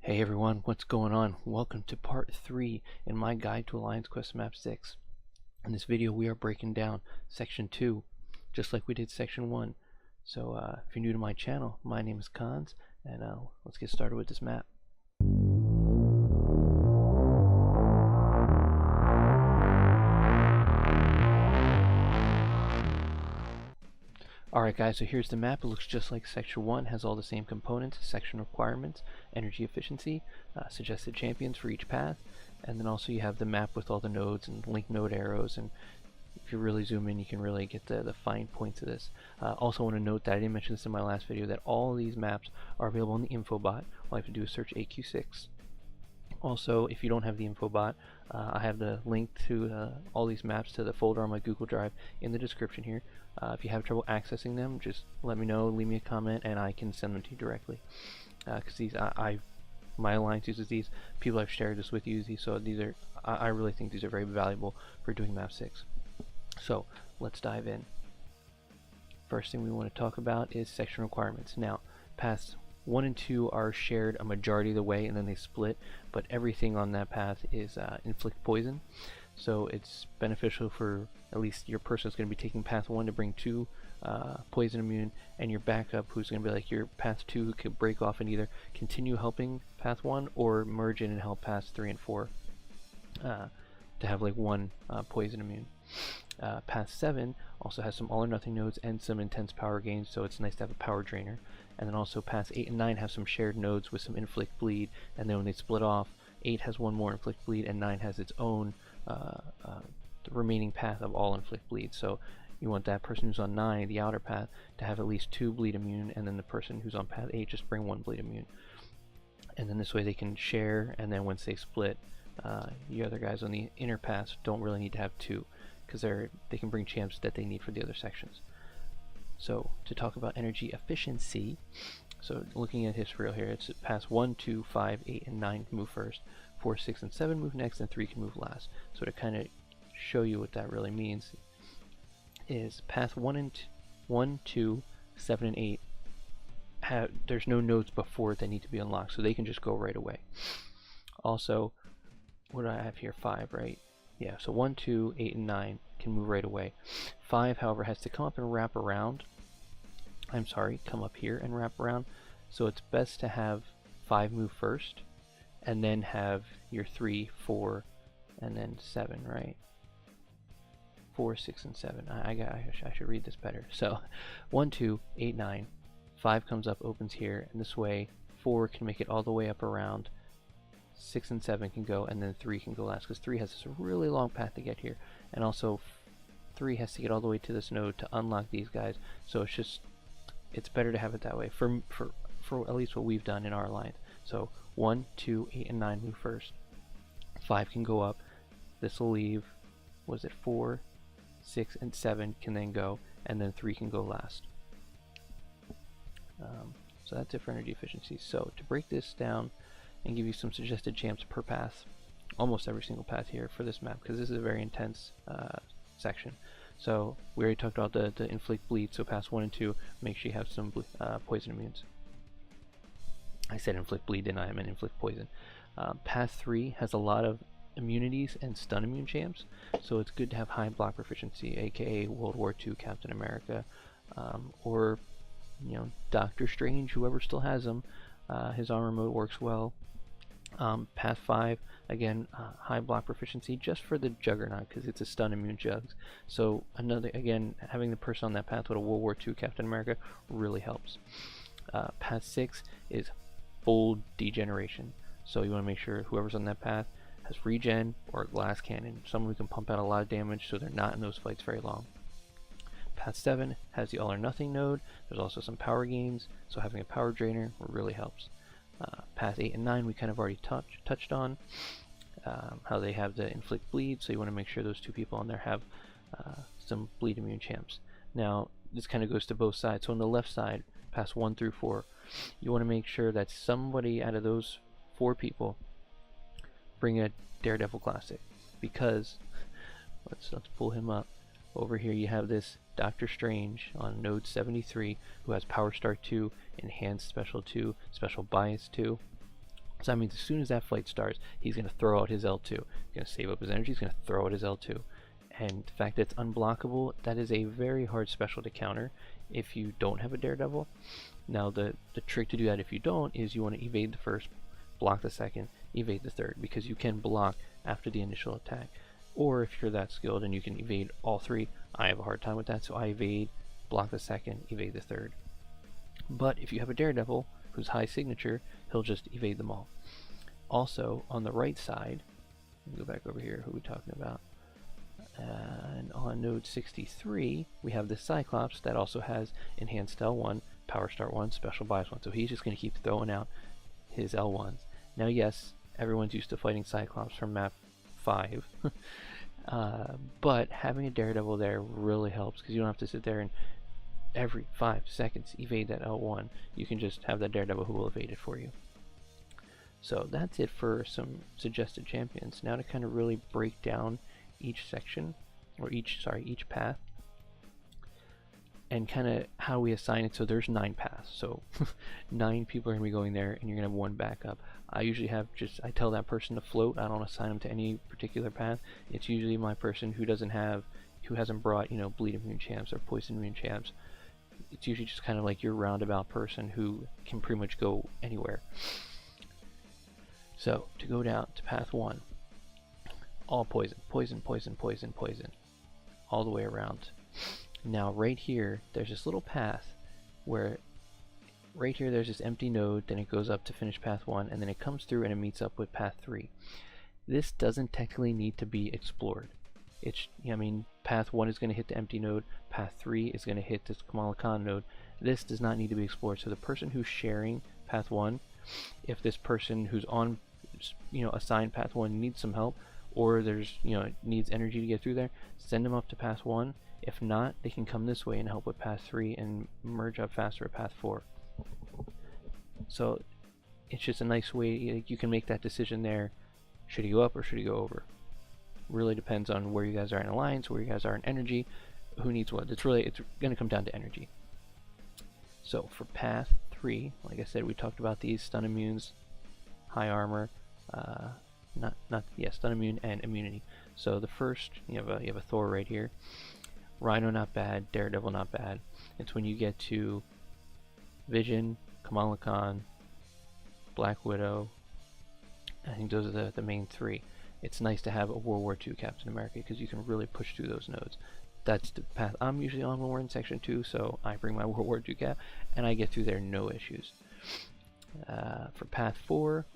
Hey everyone, what's going on? Welcome to part 3 in my guide to Alliance Quest Map 6. In this video we are breaking down section 2, just like we did section 1. So if you're new to my channel, my name is Kahns, and let's get started with this map. Alright guys, so here's the map. It looks just like section 1, has all the same components, section requirements, energy efficiency, suggested champions for each path, and then also you have the map with all the nodes and link node arrows, and if you really zoom in you can really get the fine points of this. Also want to note that I didn't mention this in my last video, that all these maps are available in the info bot. All you have to do is search AQ6. Also, if you don't have the info bot, I have the link to all these maps to the folder on my Google Drive in the description here. If you have trouble accessing them, just let me know, leave me a comment, and I can send them to you directly. Because these, my alliance uses these. People I've shared this with use these, so these are, I really think these are very valuable for doing map 6. So let's dive in. First thing we want to talk about is section requirements. Now, paths 1 and 2 are shared a majority of the way, and then they split, but everything on that path is inflict poison. So it's beneficial for at least your person is going to be taking path 1 to bring 2 poison immune, and your backup who's going to be like your path 2 who could break off and either continue helping path 1 or merge in and help paths 3 and 4 to have like 1 poison immune. Path 7 also has some all or nothing nodes and some intense power gains, so it's nice to have a power drainer. And then also paths 8 and 9 have some shared nodes with some inflict bleed, and then when they split off, 8 has 1 more inflict bleed and 9 has its own the remaining path of all inflict bleed. So you want that person who's on 9, the outer path, to have at least 2 bleed immune, and then the person who's on path 8 just bring 1 bleed immune. And then this way they can share, and then once they split, the other guys on the inner paths don't really need to have 2, because they can bring champs that they need for the other sections. So to talk about energy efficiency, so looking at history here, it's paths 1, 2, 5, 8, and 9 can move first, 4, 6, and 7 move next, and 3 can move last. So to kind of show you what that really means is path 1, 2, 7, and 8 there's no nodes before it that need to be unlocked, so they can just go right away. Also, what do I have here? 5, right? Yeah, so 1, 2, 8, and 9 can move right away. 5, however, has to come up and wrap around. I'm sorry, come up here and wrap around. So it's best to have 5 move first, and then have your 3, 4, and then 7, right? 4, 6, and 7. I should read this better. So 1, 2, 8, 9. 5 comes up, opens here, and this way 4 can make it all the way up around. 6 and 7 can go, and then 3 can go last, because 3 has this really long path to get here, and also 3 has to get all the way to this node to unlock these guys. So it's better to have it that way for at least what we've done in our alliance. So 1, 2, 8, and 9 move first. 5 can go up. This will leave, was it 4, 6, and 7 can then go, and then 3 can go last. So that's it for energy efficiency. So to break this down and give you some suggested champs per path, almost every single path here for this map, because this is a very intense section. So we already talked about the inflict bleed, so paths 1 and 2 make sure you have some poison immunes. I said inflict bleed, didn't I? I meant inflict poison. Path 3 has a lot of immunities and stun immune champs, so it's good to have high block proficiency, aka World War II Captain America, or Doctor Strange, whoever still has them. His armor mode works well. Path 5, again, high block proficiency just for the Juggernaut, because it's a stun immune jugs. So again, having the person on that path with a World War II Captain America really helps. Path 6 is full degeneration, so you want to make sure whoever's on that path has regen or a glass cannon, someone who can pump out a lot of damage so they're not in those fights very long. Path 7 has the all or nothing node. There's also some power gains, so having a power drainer really helps. Path 8 and 9 we kind of already touched on, how they have the inflict bleed, so you want to make sure those 2 people on there have some bleed immune champs. Now this kind of goes to both sides. So on the left side, paths 1 through 4, you want to make sure that somebody out of those 4 people bring a Daredevil Classic, because let's pull him up. Over here you have this Doctor Strange on node 73 who has Power Star 2, Enhanced Special 2, Special Bias 2. So that means as soon as that fight starts, he's going to throw out his L2. He's going to save up his energy, he's going to throw out his L2. And the fact that it's unblockable, that is a very hard special to counter if you don't have a Daredevil. Now the trick to do that if you don't is you want to evade the first, block the second, evade the third, because you can block after the initial attack. Or if you're that skilled and you can evade all three, I have a hard time with that, so I evade, block the second, evade the third. But if you have a Daredevil who's high signature, he'll just evade them all. Also, on the right side, go back over here, who are we talking about? And on node 63, we have the Cyclops that also has Enhanced L1, Power Start 1, Special Bias 1. So he's just going to keep throwing out his L1s. Now, yes, everyone's used to fighting Cyclops from map 5. But having a Daredevil there really helps, because you don't have to sit there and every 5 seconds evade that L1. You can just have that Daredevil who will evade it for you. So that's it for some suggested champions. Now to kind of really break down each section, or each path, and kind of how we assign it. So there's 9 paths, so 9 people are going to be going there, and you're going to have 1 backup. I usually have I tell that person to float. I don't assign them to any particular path. It's usually my person who hasn't brought, bleed immune champs or poison immune champs. It's usually just kind of like your roundabout person who can pretty much go anywhere. So to go down to path 1, all poison, poison, poison, poison, poison, all the way around. Now right here, there's this little path where right here there's this empty node, then it goes up to finish path 1, and then it comes through and it meets up with path 3. This doesn't technically need to be explored. Path 1 is going to hit the empty node, path 3 is going to hit this Kamala Khan node. This does not need to be explored. So the person who's sharing path 1, if this person who's on assigned path 1 needs some help, or needs energy to get through there, send them up to path 1. If not, they can come this way and help with path 3 and merge up faster at path 4. So it's just a nice way, you can make that decision there. Should he go up or should he go over? Really depends on where you guys are in alliance, where you guys are in energy, who needs what. It's going to come down to energy. So for path 3, like I said, we talked about these stun immunes, high armor, stun immune and immunity. So the first, you have a Thor right here. Rhino not bad, Daredevil not bad. It's when you get to Vision, Kamala Khan, Black Widow. I think those are the main 3. It's nice to have a World War II Captain America because you can really push through those nodes. That's the path I'm usually on when we're in section 2, so I bring my World War II Cap and I get through there no issues. For path 4,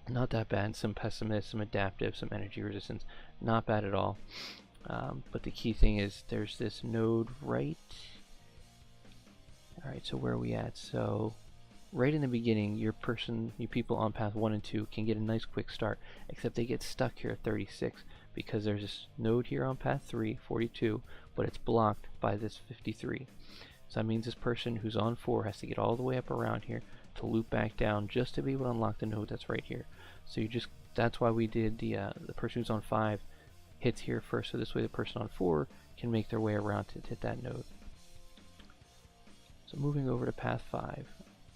not that bad. Some pessimist, some adaptive, some energy resistance. Not bad at all. But the key thing is there's this node right. Alright, so where are we at? So right in the beginning, you people on path 1 and 2 can get a nice quick start, except they get stuck here at 36 because there's this node here on path 3, 42, but it's blocked by this 53. So that means this person who's on 4 has to get all the way up around here to loop back down just to be able to unlock the node that's right here. So that's why we did the person who's on 5 hits here first, so this way the person on 4 can make their way around to hit that node. So moving over to path 5,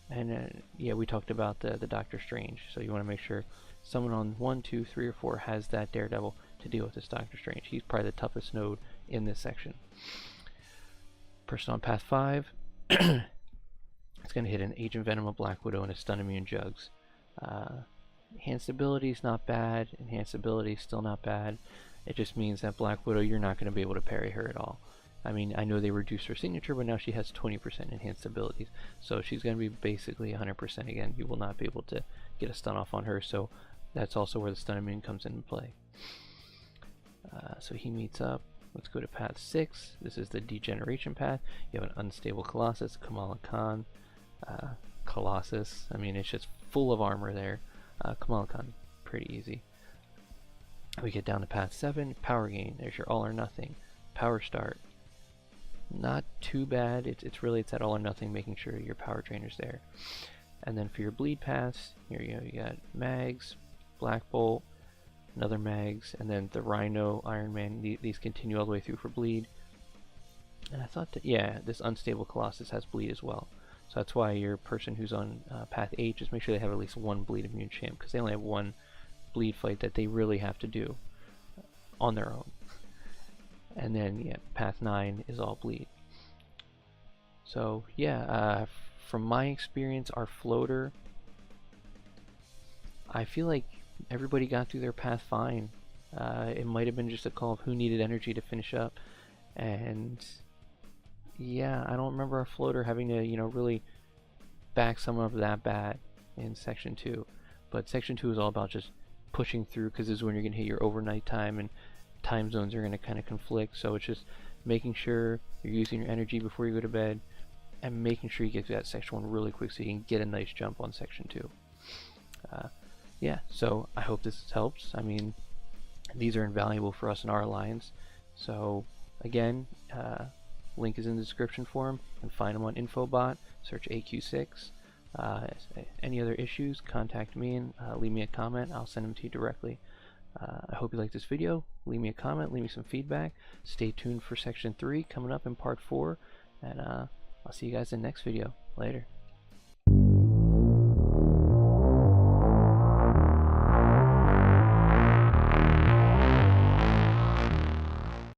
and we talked about the Doctor Strange, so you want to make sure someone on 1, 2, 3, or 4 has that Daredevil to deal with this Doctor Strange. He's probably the toughest node in this section. Person on path 5 it's going to hit an Agent Venom, a Black Widow, and a Stun Immune Jugs. Enhanced ability is not bad, enhanced ability is still not bad. It just means that Black Widow, you're not going to be able to parry her at all. I mean, I know they reduced her signature, but now she has 20% enhanced abilities. So she's going to be basically 100% again. You will not be able to get a stun off on her, so that's also where the stun immune comes into play. So he meets up. Let's go to path 6. This is the degeneration path. You have an unstable Colossus, Kamala Khan, Colossus. I mean, it's just full of armor there. Kamala Khan, pretty easy. We get down to path 7, power gain. There's your all or nothing. Power start. Not too bad. It's that all or nothing, making sure your power drainer's there. And then for your bleed paths, here you got Mags, Black Bolt, another Mags, and then the Rhino, Iron Man. These continue all the way through for bleed. And I thought that, this unstable Colossus has bleed as well. So that's why your person who's on path 8, just make sure they have at least one bleed immune champ, because they only have one bleed fight that they really have to do on their own. And then yeah, path 9 is all bleed. So yeah, from my experience, our floater, I feel like everybody got through their path fine. It might have been just a call of who needed energy to finish up, and yeah, I don't remember our floater having to, you know, really back someone up that bad in section 2. But section 2 is all about just pushing through, because this is when you're going to hit your overnight time, and time zones are going to kind of conflict. So it's just making sure you're using your energy before you go to bed, and making sure you get through that section 1 really quick so you can get a nice jump on section 2. Yeah, so I hope this helps. I mean, these are invaluable for us in our alliance. So again, link is in the description for them. You can find them on Infobot, search AQ6. Any other issues, contact me and leave me a comment. I'll send them to you directly. I hope you liked this video. Leave me a comment, leave me some feedback. Stay tuned for section 3 coming up in part 4, and I'll see you guys in the next video. Later.